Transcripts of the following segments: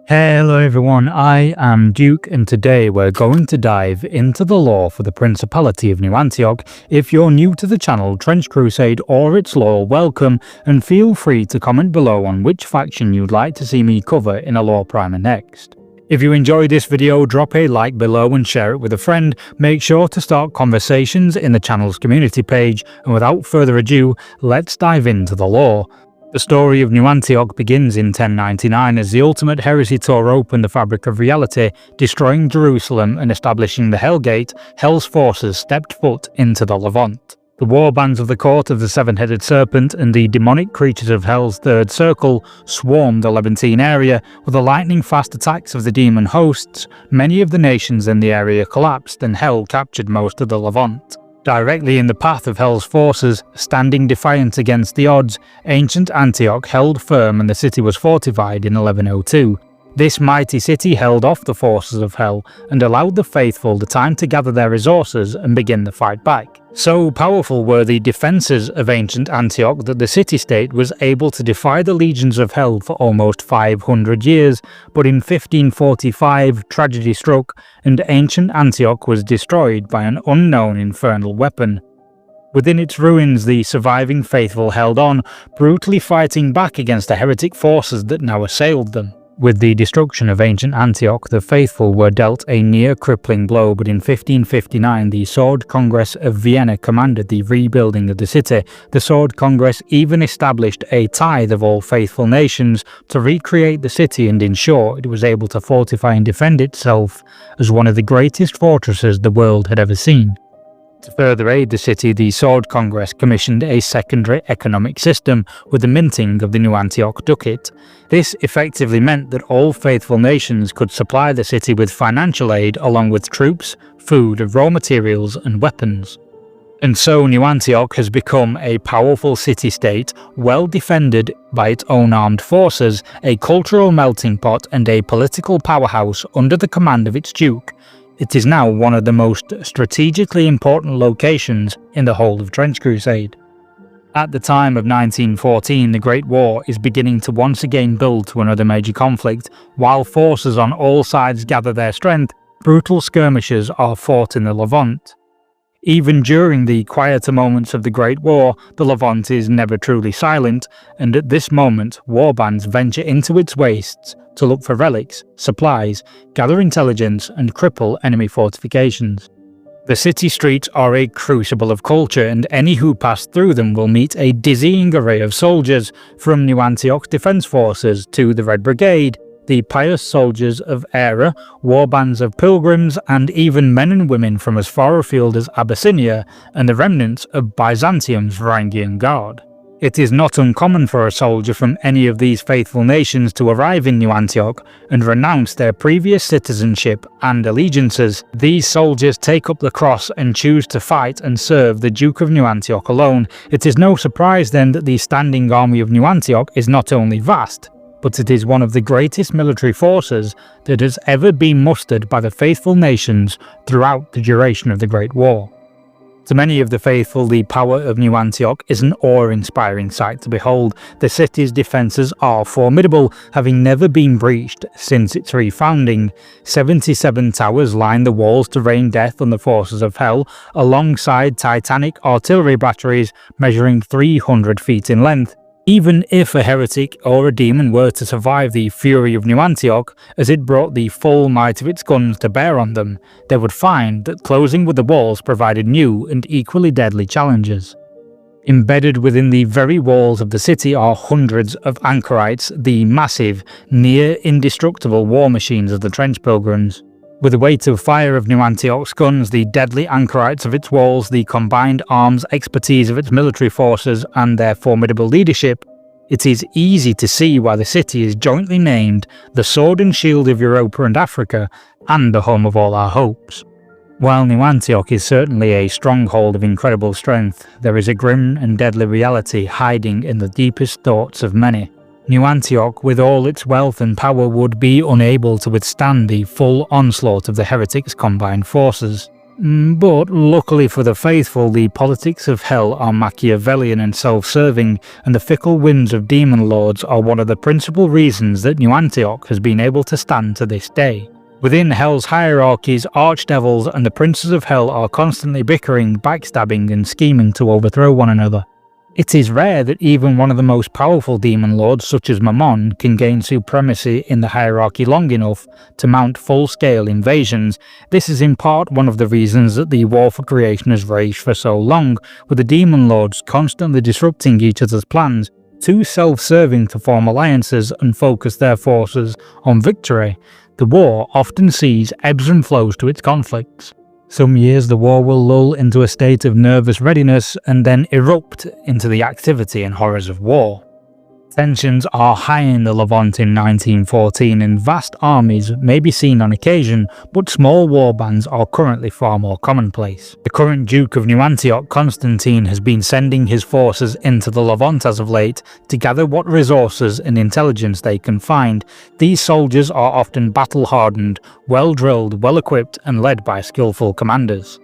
Hello everyone, I am Duke and today we're going to dive into the lore for the Principality of New Antioch. If you're new to the channel, Trench Crusade or its lore, welcome, and feel free to comment below on which faction you'd like to see me cover in a lore primer next. If you enjoyed this video, drop a like below and share it with a friend. Make sure to start conversations in the channel's community page, and without further ado, let's dive into the lore. The story of New Antioch begins in 1099 as the ultimate heresy tore open the fabric of reality, destroying Jerusalem and establishing the Hellgate. Hell's forces stepped foot into the Levant. The warbands of the Court of the Seven-Headed Serpent and the demonic creatures of Hell's Third Circle swarmed the Levantine area. With the lightning-fast attacks of the demon hosts, many of the nations in the area collapsed and Hell captured most of the Levant. Directly in the path of Hell's forces, standing defiant against the odds, ancient Antioch held firm and the city was fortified in 1102. This mighty city held off the forces of Hell and allowed the faithful the time to gather their resources and begin the fight back. So powerful were the defences of ancient Antioch that the city-state was able to defy the legions of Hell for almost 500 years, but in 1545 tragedy struck and ancient Antioch was destroyed by an unknown infernal weapon. Within its ruins, the surviving faithful held on, brutally fighting back against the heretic forces that now assailed them. With the destruction of ancient Antioch, the faithful were dealt a near-crippling blow, but in 1559 the Sword Congress of Vienna commanded the rebuilding of the city. The Sword Congress even established a tithe of all faithful nations to recreate the city and ensure it was able to fortify and defend itself as one of the greatest fortresses the world had ever seen. To further aid the city, the Sword Congress commissioned a secondary economic system with the minting of the New Antioch ducat. This effectively meant that all faithful nations could supply the city with financial aid along with troops, food, raw materials and weapons. And so New Antioch has become a powerful city-state, well defended by its own armed forces, a cultural melting pot and a political powerhouse under the command of its duke. It is now one of the most strategically important locations in the whole of Trench Crusade. At the time of 1914, the Great War is beginning to once again build to another major conflict. While forces on all sides gather their strength, brutal skirmishes are fought in the Levant. Even during the quieter moments of the Great War, the Levant is never truly silent, and at this moment, warbands venture into its wastes to look for relics, supplies, gather intelligence, and cripple enemy fortifications. The city streets are a crucible of culture, and any who pass through them will meet a dizzying array of soldiers, from New Antioch's defence forces to the Red Brigade, the pious soldiers of Era, warbands of pilgrims, and even men and women from as far afield as Abyssinia, and the remnants of Byzantium's Varangian Guard. It is not uncommon for a soldier from any of these faithful nations to arrive in New Antioch and renounce their previous citizenship and allegiances. These soldiers take up the cross and choose to fight and serve the Duke of New Antioch alone. It is no surprise then that the standing army of New Antioch is not only vast, but it is one of the greatest military forces that has ever been mustered by the faithful nations throughout the duration of the Great War. To many of the faithful, the power of New Antioch is an awe-inspiring sight to behold. The city's defences are formidable, having never been breached since its refounding. 77 towers line the walls to rain death on the forces of Hell, alongside titanic artillery batteries measuring 300 feet in length. Even if a heretic or a demon were to survive the fury of New Antioch, as it brought the full might of its guns to bear on them, they would find that closing with the walls provided new and equally deadly challenges. Embedded within the very walls of the city are hundreds of anchorites, the massive, near-indestructible war machines of the trench pilgrims. With the weight of fire of New Antioch's guns, the deadly anchorites of its walls, the combined arms expertise of its military forces, and their formidable leadership, it is easy to see why the city is jointly named the Sword and Shield of Europa and Africa, and the home of all our hopes. While New Antioch is certainly a stronghold of incredible strength, there is a grim and deadly reality hiding in the deepest thoughts of many. New Antioch, with all its wealth and power, would be unable to withstand the full onslaught of the heretics' combined forces. But luckily for the faithful, the politics of hell are Machiavellian and self-serving, and the fickle whims of demon lords are one of the principal reasons that New Antioch has been able to stand to this day. Within Hell's hierarchies, archdevils and the princes of Hell are constantly bickering, backstabbing and scheming to overthrow one another. It is rare that even one of the most powerful demon lords, such as Mammon, can gain supremacy in the hierarchy long enough to mount full-scale invasions. This is in part one of the reasons that the war for creation has raged for so long, with the demon lords constantly disrupting each other's plans, too self-serving to form alliances and focus their forces on victory. The war often sees ebbs and flows to its conflicts. Some years the war will lull into a state of nervous readiness and then erupt into the activity and horrors of war. Tensions are high in the Levant in 1914 and vast armies may be seen on occasion, but small warbands are currently far more commonplace. The current Duke of New Antioch, Constantine, has been sending his forces into the Levant as of late to gather what resources and intelligence they can find. These soldiers are often battle-hardened, well-drilled, well-equipped and led by skillful commanders.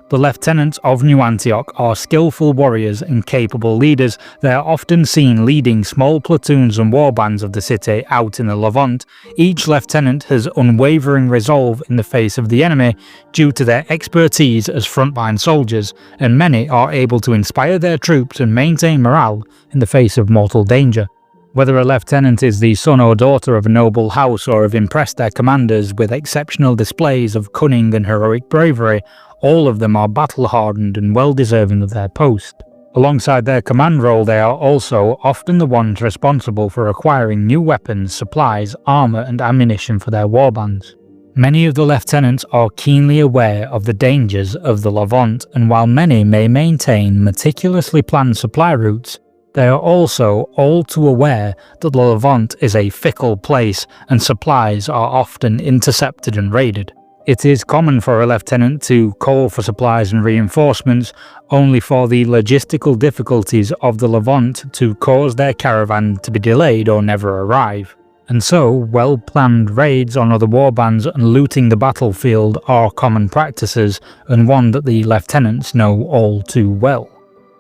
The lieutenants of New Antioch are skillful warriors and capable leaders. They are often seen leading small platoons and warbands of the city out in the Levant. Each lieutenant has unwavering resolve in the face of the enemy due to their expertise as frontline soldiers, and many are able to inspire their troops and maintain morale in the face of mortal danger. Whether a lieutenant is the son or daughter of a noble house or have impressed their commanders with exceptional displays of cunning and heroic bravery, all of them are battle-hardened and well-deserving of their post. Alongside their command role, they are also often the ones responsible for acquiring new weapons, supplies, armour and ammunition for their warbands. Many of the lieutenants are keenly aware of the dangers of the Levant, and while many may maintain meticulously planned supply routes, they are also all too aware that the Levant is a fickle place and supplies are often intercepted and raided. It is common for a lieutenant to call for supplies and reinforcements, only for the logistical difficulties of the Levant to cause their caravan to be delayed or never arrive. And so, well-planned raids on other warbands and looting the battlefield are common practices, and one that the lieutenants know all too well.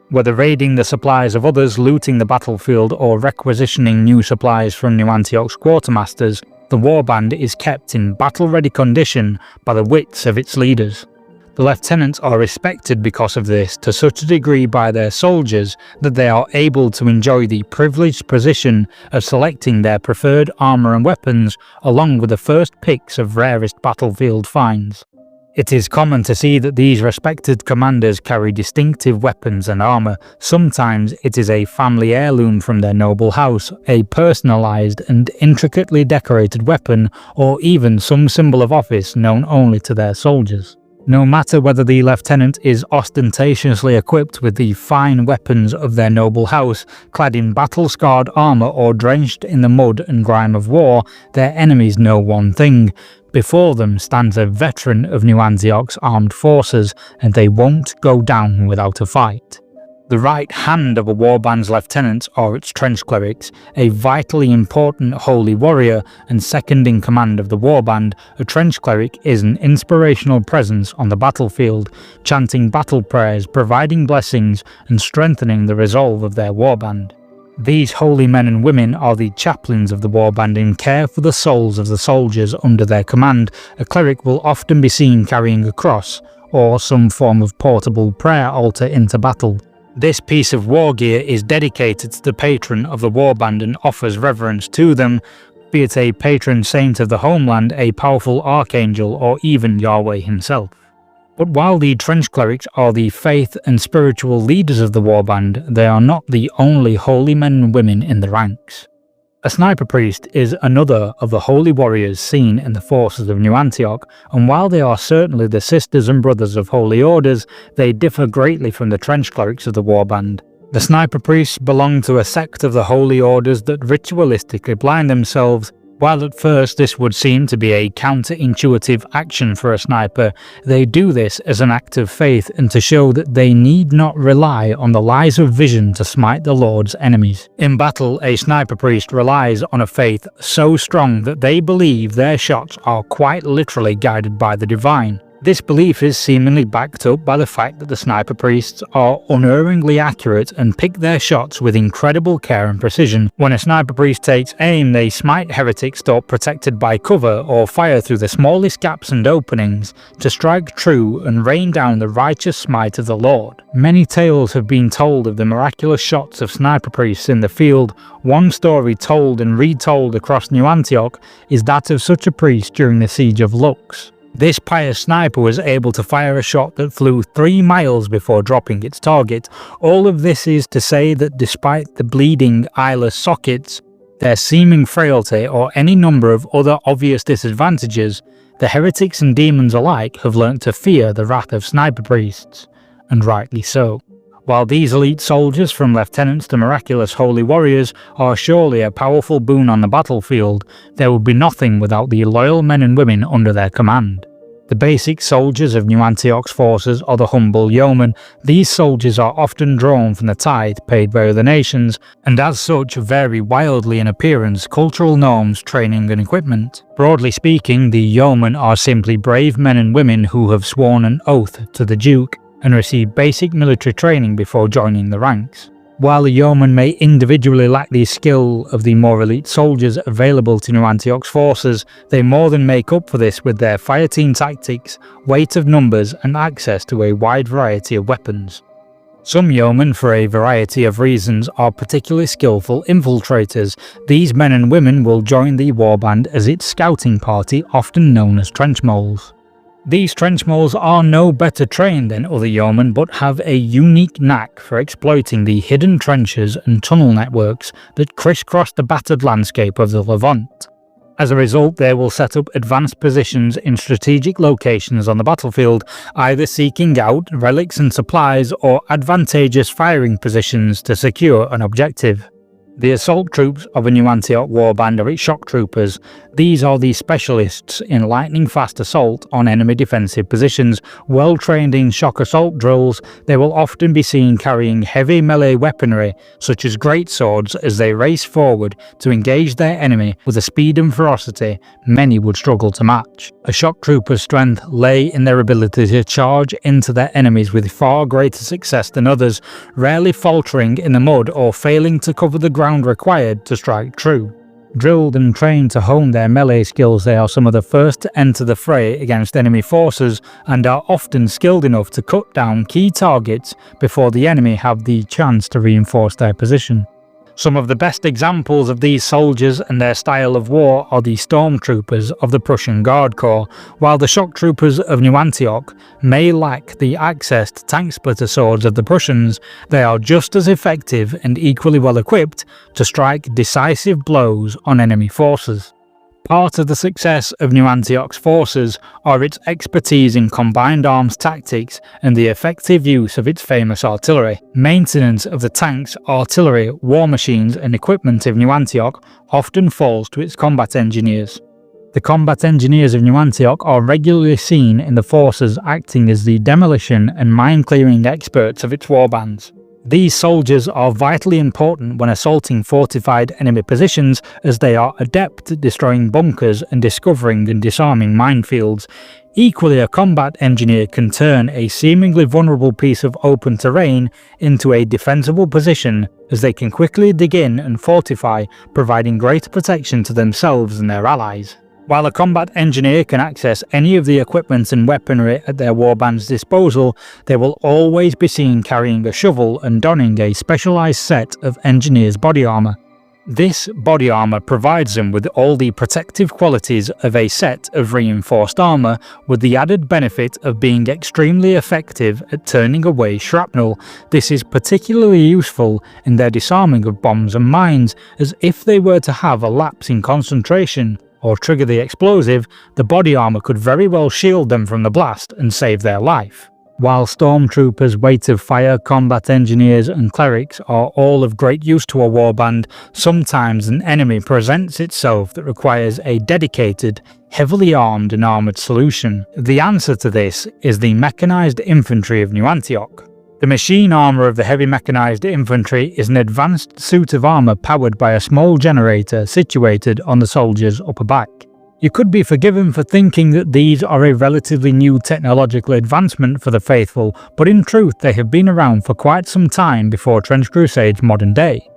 Whether raiding the supplies of others, looting the battlefield, or requisitioning new supplies from New Antioch's quartermasters, the warband is kept in battle-ready condition by the wits of its leaders. The lieutenants are respected because of this to such a degree by their soldiers that they are able to enjoy the privileged position of selecting their preferred armour and weapons along with the first picks of rarest battlefield finds. It is common to see that these respected commanders carry distinctive weapons and armour. Sometimes it is a family heirloom from their noble house, a personalised and intricately decorated weapon, or even some symbol of office known only to their soldiers. No matter whether the lieutenant is ostentatiously equipped with the fine weapons of their noble house, clad in battle-scarred armour or drenched in the mud and grime of war, their enemies know one thing: before them stands a veteran of New Antioch's armed forces, and they won't go down without a fight. The right hand of a warband's lieutenant or its trench clerics, a vitally important holy warrior and second in command of the warband, a trench cleric is an inspirational presence on the battlefield, chanting battle prayers, providing blessings and strengthening the resolve of their warband. These holy men and women are the chaplains of the warband and care for the souls of the soldiers under their command. A cleric will often be seen carrying a cross or some form of portable prayer altar into battle. This piece of war gear is dedicated to the patron of the warband and offers reverence to them, be it a patron saint of the homeland, a powerful archangel, or even Yahweh himself. But while the trench clerics are the faith and spiritual leaders of the warband, they are not the only holy men and women in the ranks. A sniper priest is another of the holy warriors seen in the forces of New Antioch, and while they are certainly the sisters and brothers of holy orders, they differ greatly from the trench clerics of the warband. The sniper priests belong to a sect of the holy orders that ritualistically blind themselves. While at first this would seem to be a counterintuitive action for a sniper, they do this as an act of faith and to show that they need not rely on the lies of vision to smite the Lord's enemies. In battle, a sniper priest relies on a faith so strong that they believe their shots are quite literally guided by the divine. This belief is seemingly backed up by the fact that the sniper priests are unerringly accurate and pick their shots with incredible care and precision. When a sniper priest takes aim, they smite heretics thought protected by cover or fire through the smallest gaps and openings to strike true and rain down the righteous smite of the Lord. Many tales have been told of the miraculous shots of sniper priests in the field. One story told and retold across New Antioch is that of such a priest during the siege of Lux. This pious sniper was able to fire a shot that flew 3 miles before dropping its target. All of this is to say that despite the bleeding, eyeless sockets, their seeming frailty, or any number of other obvious disadvantages, the heretics and demons alike have learnt to fear the wrath of sniper priests, and rightly so. While these elite soldiers, from lieutenants to miraculous holy warriors, are surely a powerful boon on the battlefield, there would be nothing without the loyal men and women under their command. The basic soldiers of New Antioch's forces are the humble yeoman. These soldiers are often drawn from the tithe paid by other nations, and as such vary wildly in appearance, cultural norms, training and equipment. Broadly speaking, the yeoman are simply brave men and women who have sworn an oath to the Duke and receive basic military training before joining the ranks. While the yeoman may individually lack the skill of the more elite soldiers available to New Antioch's forces, they more than make up for this with their fireteam tactics, weight of numbers and access to a wide variety of weapons. Some yeomen, for a variety of reasons, are particularly skillful infiltrators. These men and women will join the warband as its scouting party, often known as trench moles. These trench moles are no better trained than other yeomen, but have a unique knack for exploiting the hidden trenches and tunnel networks that crisscross the battered landscape of the Levant. As a result, they will set up advanced positions in strategic locations on the battlefield, either seeking out relics and supplies or advantageous firing positions to secure an objective. The assault troops of a New Antioch warband are its Shocktroopers. These are the specialists in lightning-fast assault on enemy defensive positions. Well trained in shock assault drills, they will often be seen carrying heavy melee weaponry such as greatswords as they race forward to engage their enemy with a speed and ferocity many would struggle to match. A Shocktrooper's strength lay in their ability to charge into their enemies with far greater success than others, rarely faltering in the mud or failing to cover the ground required to strike true. Drilled and trained to hone their melee skills, they are some of the first to enter the fray against enemy forces and are often skilled enough to cut down key targets before the enemy have the chance to reinforce their position. Some of the best examples of these soldiers and their style of war are the stormtroopers of the Prussian Guard Corps. While the Shocktroopers of New Antioch may lack the access to tank splitter swords of the Prussians, they are just as effective and equally well equipped to strike decisive blows on enemy forces. Part of the success of New Antioch's forces are its expertise in combined arms tactics and the effective use of its famous artillery. Maintenance of the tanks, artillery, war machines and equipment of New Antioch often falls to its combat engineers. The combat engineers of New Antioch are regularly seen in the forces acting as the demolition and mine-clearing experts of its warbands. These soldiers are vitally important when assaulting fortified enemy positions, as they are adept at destroying bunkers and discovering and disarming minefields. Equally, a combat engineer can turn a seemingly vulnerable piece of open terrain into a defensible position, as they can quickly dig in and fortify, providing greater protection to themselves and their allies. While a combat engineer can access any of the equipment and weaponry at their warband's disposal, they will always be seen carrying a shovel and donning a specialised set of engineer's body armour. This body armour provides them with all the protective qualities of a set of reinforced armour, with the added benefit of being extremely effective at turning away shrapnel. This is particularly useful in their disarming of bombs and mines, as if they were to have a lapse in concentration or trigger the explosive, the body armour could very well shield them from the blast and save their life. While stormtroopers, weight of fire, combat engineers and clerics are all of great use to a warband, sometimes an enemy presents itself that requires a dedicated, heavily armed and armoured solution. The answer to this is the Mechanised infantry of New Antioch. The machine armour of the heavy mechanised infantry is an advanced suit of armour powered by a small generator situated on the soldier's upper back. You could be forgiven for thinking that these are a relatively new technological advancement for the faithful, but in truth they have been around for quite some time before Trench Crusade's modern day.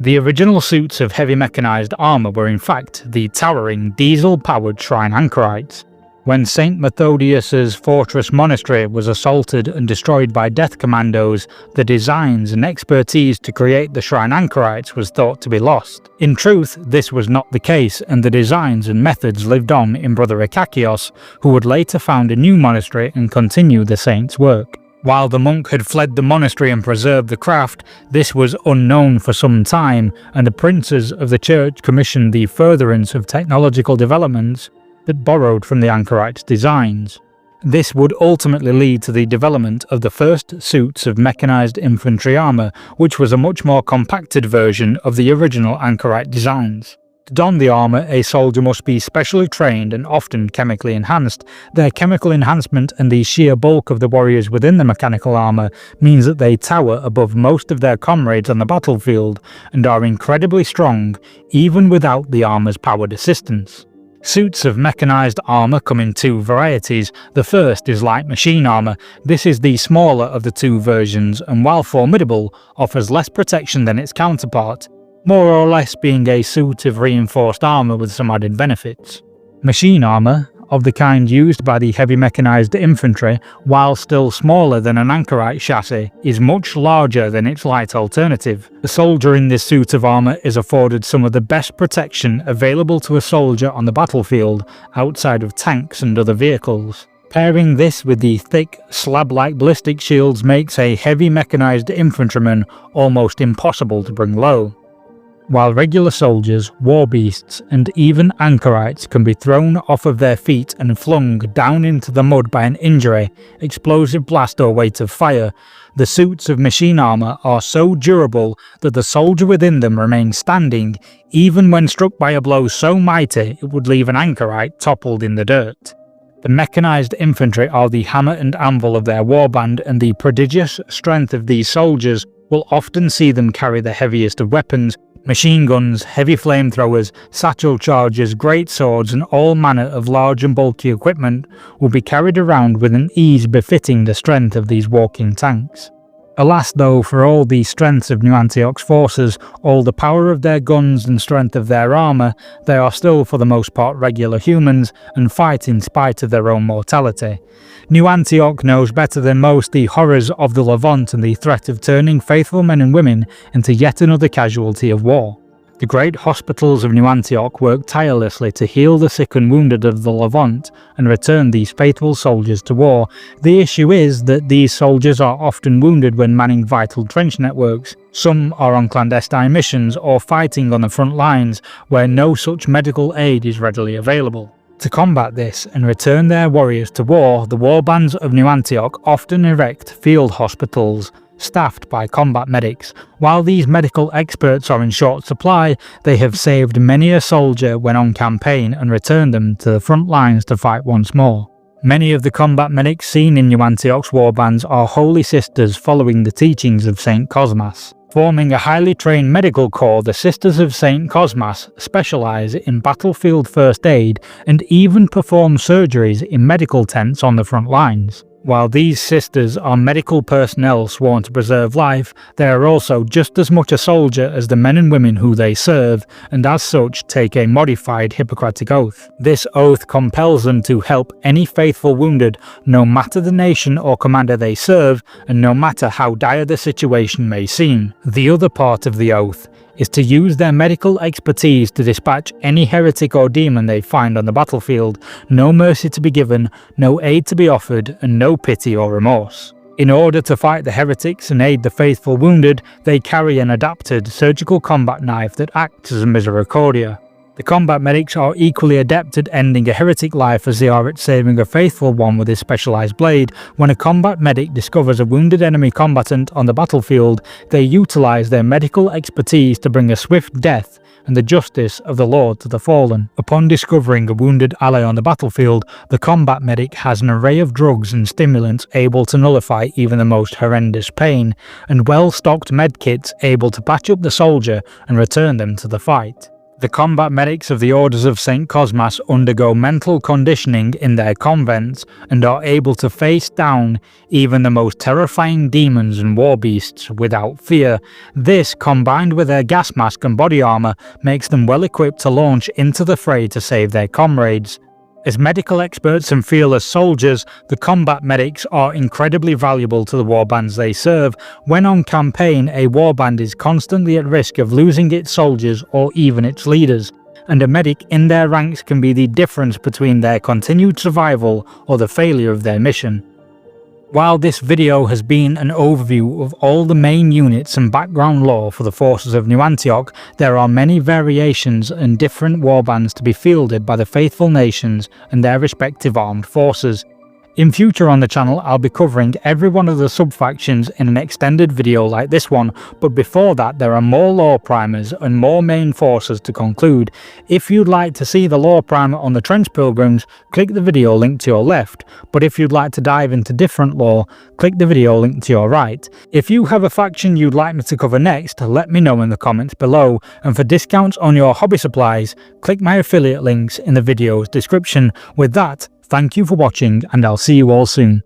The original suits of heavy mechanized armour were in fact the towering diesel-powered shrine anchorites. When St. Methodius's fortress monastery was assaulted and destroyed by death commandos, the designs and expertise to create the shrine anchorites was thought to be lost. In truth, this was not the case, and the designs and methods lived on in Brother Ikakios, who would later found a new monastery and continue the saint's work. While the monk had fled the monastery and preserved the craft, this was unknown for some time, and the princes of the church commissioned the furtherance of technological developments that borrowed from the anchorites' designs. This would ultimately lead to the development of the first suits of mechanized infantry armour, which was a much more compacted version of the original anchorite designs. To don the armour, a soldier must be specially trained and often chemically enhanced. Their chemical enhancement and the sheer bulk of the warriors within the mechanical armour means that they tower above most of their comrades on the battlefield and are incredibly strong, even without the armour's powered assistance. Suits of mechanized armour come in two varieties. The first is light machine armour. This is the smaller of the two versions and, while formidable, offers less protection than its counterpart, more or less being a suit of reinforced armour with some added benefits. Machine armour, of the kind used by the heavy mechanized infantry, while still smaller than an anchorite chassis, is much larger than its light alternative. The soldier in this suit of armour is afforded some of the best protection available to a soldier on the battlefield, outside of tanks and other vehicles. Pairing this with the thick, slab-like ballistic shields makes a heavy mechanized infantryman almost impossible to bring low. While regular soldiers, war beasts, and even anchorites can be thrown off of their feet and flung down into the mud by an injury, explosive blast or weight of fire, the suits of machine armour are so durable that the soldier within them remains standing, even when struck by a blow so mighty it would leave an anchorite toppled in the dirt. The mechanized infantry are the hammer and anvil of their warband, and the prodigious strength of these soldiers will often see them carry the heaviest of weapons. Machine guns, heavy flamethrowers, satchel chargers, great swords, and all manner of large and bulky equipment will be carried around with an ease befitting the strength of these walking tanks. Alas though, for all the strength of New Antioch's forces, all the power of their guns and strength of their armour, they are still for the most part regular humans and fight in spite of their own mortality. New Antioch knows better than most the horrors of the Levant and the threat of turning faithful men and women into yet another casualty of war. The great hospitals of New Antioch work tirelessly to heal the sick and wounded of the Levant and return these faithful soldiers to war. The issue is that these soldiers are often wounded when manning vital trench networks. Some are on clandestine missions or fighting on the front lines where no such medical aid is readily available. To combat this and return their warriors to war, the warbands of New Antioch often erect field hospitals, staffed by combat medics. While these medical experts are in short supply, they have saved many a soldier when on campaign and returned them to the front lines to fight once more. Many of the combat medics seen in New Antioch's warbands are holy sisters following the teachings of St. Cosmas. Forming a highly trained medical corps, the Sisters of St. Cosmas specialise in battlefield first aid and even perform surgeries in medical tents on the front lines. While these sisters are medical personnel sworn to preserve life, they are also just as much a soldier as the men and women who they serve, and as such take a modified Hippocratic oath. This oath compels them to help any faithful wounded, no matter the nation or commander they serve, and no matter how dire the situation may seem. The other part of the oath is to use their medical expertise to dispatch any heretic or demon they find on the battlefield, no mercy to be given, no aid to be offered, and no pity or remorse. In order to fight the heretics and aid the faithful wounded, they carry an adapted surgical combat knife that acts as a misericordia. The combat medics are equally adept at ending a heretic life as they are at saving a faithful one with his specialised blade. When a combat medic discovers a wounded enemy combatant on the battlefield, they utilise their medical expertise to bring a swift death and the justice of the Lord to the fallen. Upon discovering a wounded ally on the battlefield, the combat medic has an array of drugs and stimulants able to nullify even the most horrendous pain, and well-stocked medkits able to patch up the soldier and return them to the fight. The combat medics of the Orders of St. Cosmas undergo mental conditioning in their convents and are able to face down even the most terrifying demons and war beasts without fear. This, combined with their gas mask and body armour, makes them well equipped to launch into the fray to save their comrades. As medical experts and fearless soldiers, the combat medics are incredibly valuable to the warbands they serve. When on campaign, a warband is constantly at risk of losing its soldiers or even its leaders, and a medic in their ranks can be the difference between their continued survival or the failure of their mission. While this video has been an overview of all the main units and background lore for the forces of New Antioch, there are many variations and different warbands to be fielded by the faithful nations and their respective armed forces. In future on the channel, I'll be covering every one of the sub-factions in an extended video like this one, but before that there are more lore primers and more main forces to conclude. If you'd like to see the lore primer on the Trench Pilgrims, click the video link to your left, but if you'd like to dive into different lore, click the video link to your right. If you have a faction you'd like me to cover next, let me know in the comments below, and for discounts on your hobby supplies, click my affiliate links in the video's description. With that, thank you for watching, and I'll see you all soon.